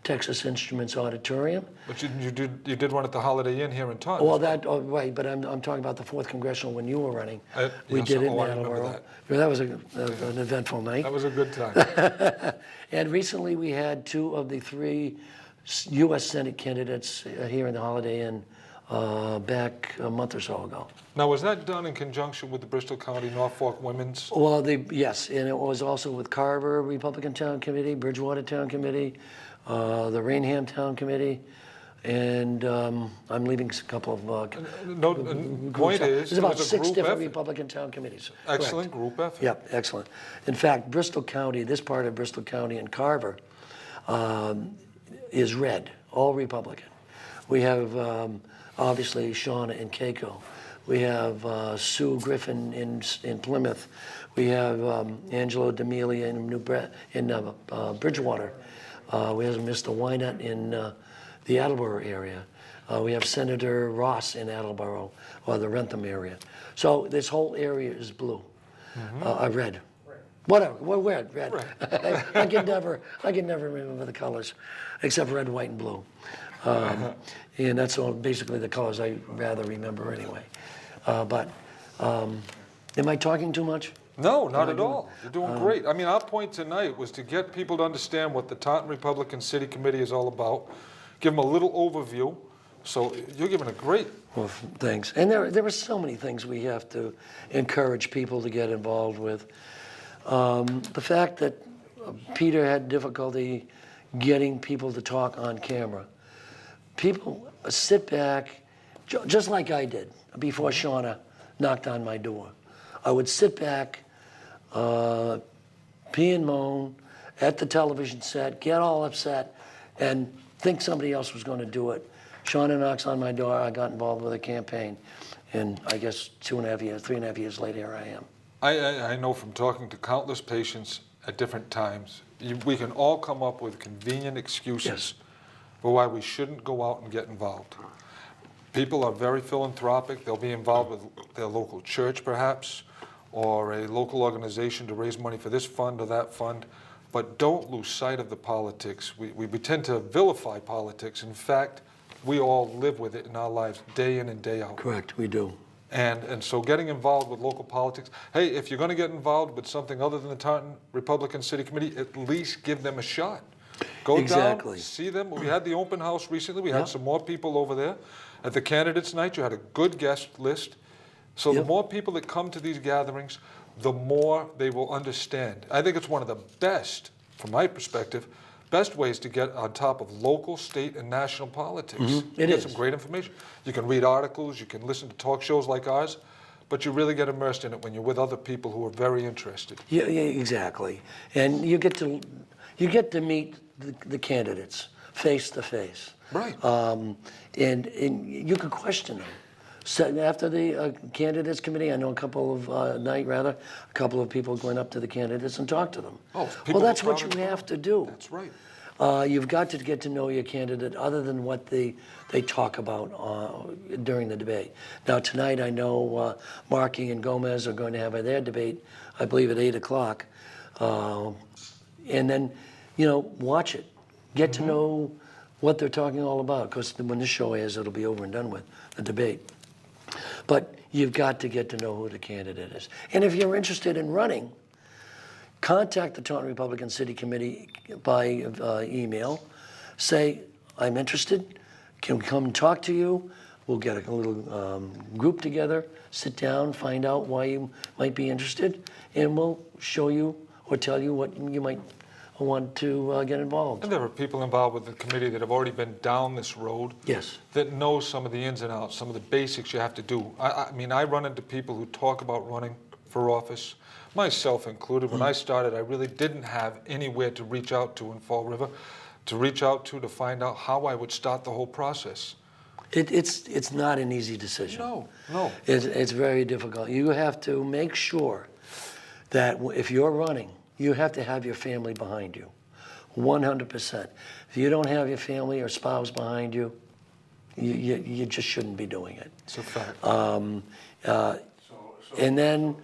Texas Instruments Auditorium. But you did one at the Holiday Inn here in Taunton. Well, right, but I'm talking about the 4th Congressional when you were running. We yes, did it in I remember Attleboro. that. That was an eventful night. That was a good time. And recently we had 2 of the 3 U.S. Senate candidates here in the Holiday Inn back a month or so ago. Now, was that done in conjunction with the Bristol County Norfolk Women's? Well, yes, and it was also with Carver Republican Town Committee, Bridgewater Town Committee, the Rainham Town Committee, and I'm leaving a couple of Point is, there's about it was a 6 group different effort. Republican town committees. Excellent Correct. group effort. Yep, excellent. In fact, Bristol County, this part of Bristol County and Carver is red, all Republican. We have obviously Shauna and Keiko. We have Sue Griffin in Plymouth. We have Angelo D'Amelia in Bridgewater. We have Mr. Wynett in the Attleboro area. We have Senator Ross in Attleboro, or the Rentham area. So this whole area is blue, red. Whatever, we're red. I can never remember the colors, except red, white, and blue. And that's all basically the colors I rather remember anyway. But am I talking too much? No, not at all. You're doing great. I mean, our point tonight was to get people to understand what the Taunton Republican City Committee is all about, give them a little overview. So you're giving a great... Well, thanks. And there are so many things we have to encourage people to get involved with. The fact that Peter had difficulty getting people to talk on camera. People sit back, just like I did before Shauna knocked on my door. I would sit back, pee and moan at the television set, get all upset, and think somebody else was going to do it. Shauna knocks on my door, I got involved with a campaign, and I guess 2.5 years, 3.5 years later, here I am. I know from talking to countless patients at different times, we can all come up with convenient excuses Yes. for why we shouldn't go out and get involved. People are very philanthropic. They'll be involved with their local church, perhaps, or a local organization to raise money for this fund or that fund. But don't lose sight of the politics. We tend to vilify politics. In fact, we all live with it in our lives day in and day out. Correct, we do. And so getting involved with local politics, hey, if you're going to get involved with something other than the Taunton Republican City Committee, at least give them a shot. Go Exactly. down, see them. We had the open house recently. We had some more people over there. At the candidates' night, you had a good guest list. So the more people that come to these gatherings, the more they will understand. I think it's one of the best, from my perspective, best ways to get on top of local, state, and national politics. It get is. some great information. You can read articles, you can listen to talk shows like ours, but you really get immersed in it when you're with other people who are very interested. Yeah, exactly. And you get to meet the candidates face to face. Right. And you can question them. So after the candidates committee, I know a couple of people going up to the candidates and talk to them. Oh, well, that's what you have to do. That's right. You've got to get to know your candidate other than what they talk about during the debate. Now tonight I know Markey and Gomez are going to have their debate, I believe at 8 o'clock. And then, watch it. Get to know what they're talking all about, because when this show airs, it'll be over and done with, the debate. But you've got to get to know who the candidate is. And if you're interested in running, contact the Taunton Republican City Committee by email. Say, I'm interested, can we come and talk to you? We'll get a little group together, sit down, find out why you might be interested, and we'll show you or tell you what you might want to get involved. And there are people involved with the committee that have already been down this road. Yes. That know some of the ins and outs, some of the basics you have to do. I mean, I run into people who talk about running for office, myself included. When I started, I really didn't have anywhere to reach out to in Fall River, to find out how I would start the whole process. It's not an easy decision. No. It's very difficult. You have to make sure that if you're running, you have to have your family behind you, 100%. If you don't have your family or spouse behind you, you just shouldn't be doing it. It's a fact. And then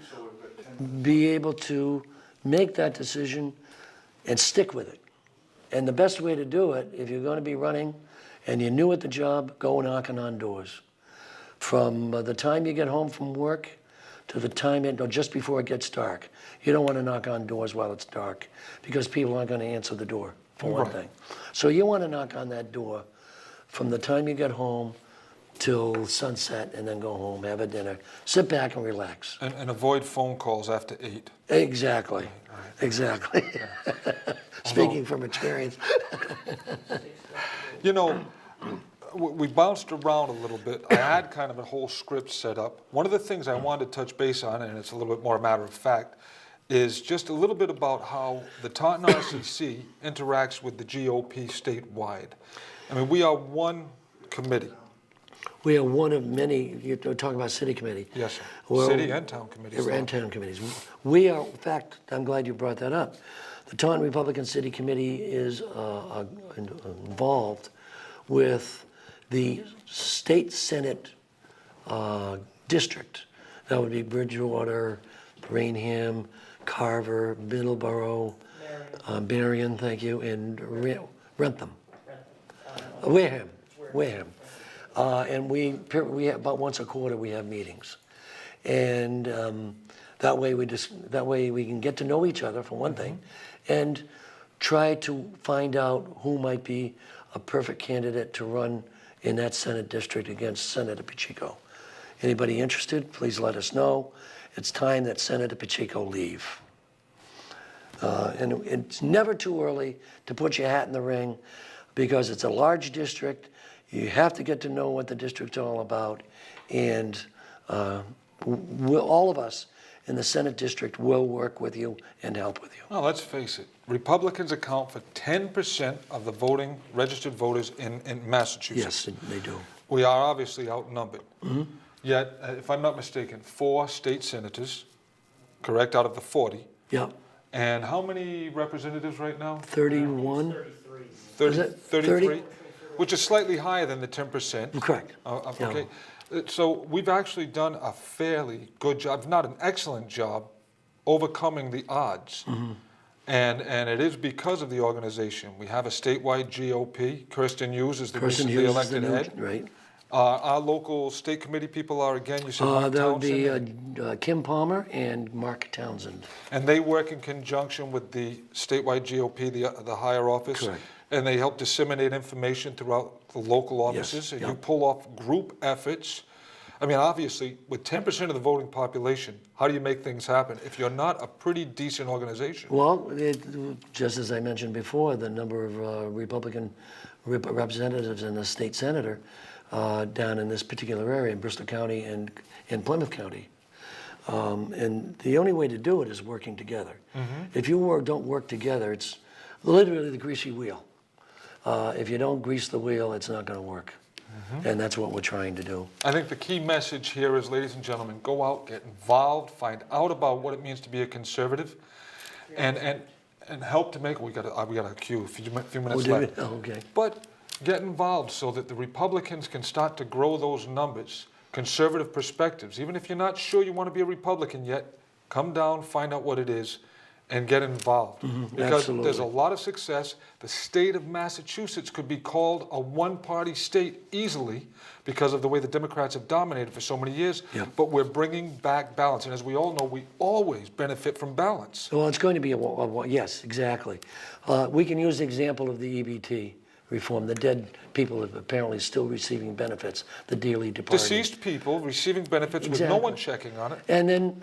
be able to make that decision and stick with it. And the best way to do it, if you're going to be running and you're new at the job, go knocking on doors. From the time you get home from work to the time, just before it gets dark. You don't want to knock on doors while it's dark because people aren't going to answer the door, for one thing. So you want to knock on that door from the time you get home till sunset and then go home, have a dinner, sit back and relax. And avoid phone calls after 8. Exactly, exactly. Speaking from experience. You know, we bounced around a little bit. I had kind of a whole script set up. One of the things I wanted to touch base on, and it's a little bit more a matter of fact, is just a little bit about how the Taunton RCC interacts with the GOP statewide. I mean, we are one committee. We are one of many, you're talking about city committee. Yes, sir. Well, City and town committees. And town committees. We are, in fact, I'm glad you brought that up. The Taunton Republican City Committee is involved with the state senate district. That would be Bridgewater, Rainham, Carver, Middleborough, Berrien, thank you, and Rentham. Wareham. And we have, about once a quarter we have meetings, and that way we can get to know each other for one thing, and try to find out who might be a perfect candidate to run in that Senate district against Senator Pacheco. Anybody interested? Please let us know. It's time that Senator Pacheco leave. And it's never too early to put your hat in the ring because it's a large district. You have to get to know what the district's all about. And all of us in the Senate district will work with you and help with you. Well, let's face it. Republicans account for 10% of the registered voters in Massachusetts. Yes, they do. We are obviously outnumbered. Yet, if I'm not mistaken, 4 state senators, correct, out of the 40. Yeah. And how many representatives right now? 31. 30, Is it 33? 30? Which is slightly higher than the 10%. Correct. Okay. So we've actually done a fairly good job, not an excellent job, overcoming the odds. And it is because of the organization. We have a statewide GOP. Kirsten Hughes is the recently elected head. Right. Our local state committee people are, again, you said Mark That would Townsend. be Kim Palmer and Mark Townsend. And they work in conjunction with the statewide GOP, the higher office. Correct. And they help disseminate information throughout the local offices. And you pull off group efforts. I mean, obviously, with 10% of the voting population, how do you make things happen if you're not a pretty decent organization? Well, just as I mentioned before, the number of Republican representatives and the state senator down in this particular area, in Bristol County and in Plymouth County. And the only way to do it is working together. If you don't work together, it's literally the greasy wheel. If you don't grease the wheel, it's not going to work. And that's what we're trying to do. I think the key message here is, ladies and gentlemen, go out, get involved, find out about what it means to be a conservative, and help to make. We got a queue, a few minutes left. Okay. But get involved so that the Republicans can start to grow those numbers, conservative perspectives. Even if you're not sure you want to be a Republican yet, come down, find out what it is, and get involved. Because absolutely. there's a lot of success. The state of Massachusetts could be called a one-party state easily because of the way the Democrats have dominated for so many years. But we're bringing back balance. And as we all know, we always benefit from balance. Well, it's going to be yes, exactly. We can use the example of the EBT reform. The dead people are apparently still receiving benefits, the dearly departed. Deceased people receiving benefits with no one checking on it. And then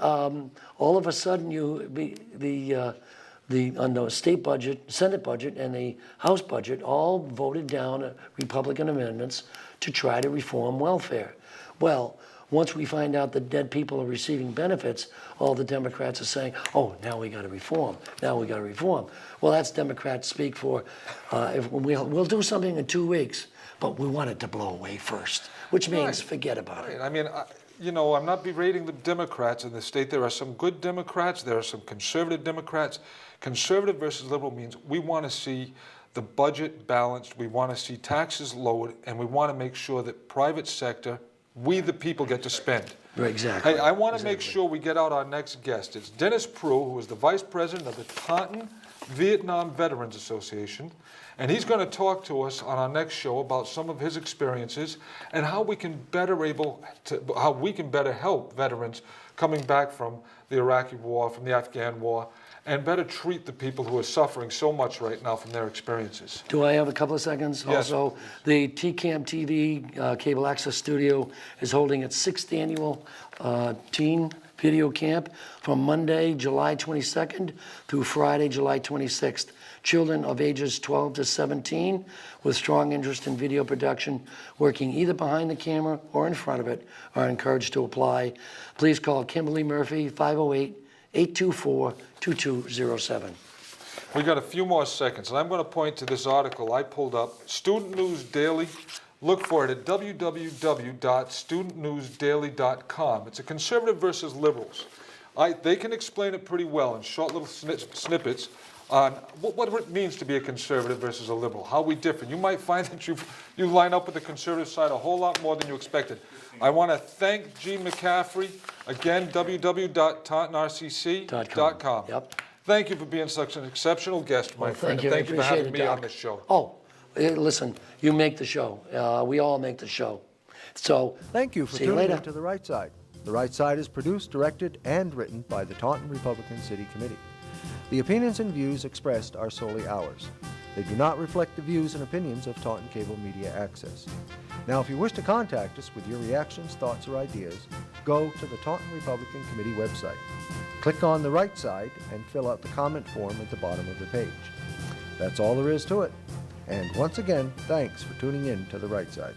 all of a sudden, on the state budget, Senate budget, and the House budget all voted down Republican amendments to try to reform welfare. Well, once we find out that dead people are receiving benefits, all the Democrats are saying, oh, now we got to reform. Now we got to reform. Well, that's Democrats speak for, we'll do something in 2 weeks, but we want it to blow away first, which means forget about it. I mean, I'm not berating the Democrats in the state. There are some good Democrats. There are some conservative Democrats. Conservative versus liberal means we want to see the budget balanced. We want to see taxes lowered, and we want to make sure that private sector, we the people, get to spend. Right, exactly. Hey, I want to make sure we get out our next guest. It's Dennis Prue, who is the Vice President of the Taunton Vietnam Veterans Association, and he's going to talk to us on our next show about some of his experiences and how we can better help veterans coming back from the Iraqi war, from the Afghan war, and better treat the people who are suffering so much right now from their experiences. Do I have a couple of seconds? Yes. Also, the TCAM TV Cable Access Studio is holding its 6th annual teen video camp from Monday, July 22nd through Friday, July 26th. Children of ages 12 to 17 with strong interest in video production, working either behind the camera or in front of it, are encouraged to apply. Please call Kimberly Murphy, 508-824-2207. We got a few more seconds, and I'm going to point to this article I pulled up, Student News Daily. Look for it at www.studentnewsdaily.com. It's a conservative versus liberals. They can explain it pretty well in short little snippets on what it means to be a conservative versus a liberal, how we differ. You might find that you line up with the conservative side a whole lot more than you expected. I want to thank Gene McCaffrey. Again, www.tauntonrcc.com. Yep. Thank you for being such an exceptional guest, my friend. Thank you. Thank you for Appreciate having it, me Doc. on this show. Oh, listen, you make the show. We all make the show. So, Thank you for see you tuning later. in to The Right Side. The Right Side is produced, directed, and written by the Taunton Republican City Committee. The opinions and views expressed are solely ours. They do not reflect the views and opinions of Taunton Cable Media Access. Now, if you wish to contact us with your reactions, thoughts, or ideas, go to the Taunton Republican Committee website. Click on The Right Side and fill out the comment form at the bottom of the page. That's all there is to it. And once again, thanks for tuning in to The Right Side.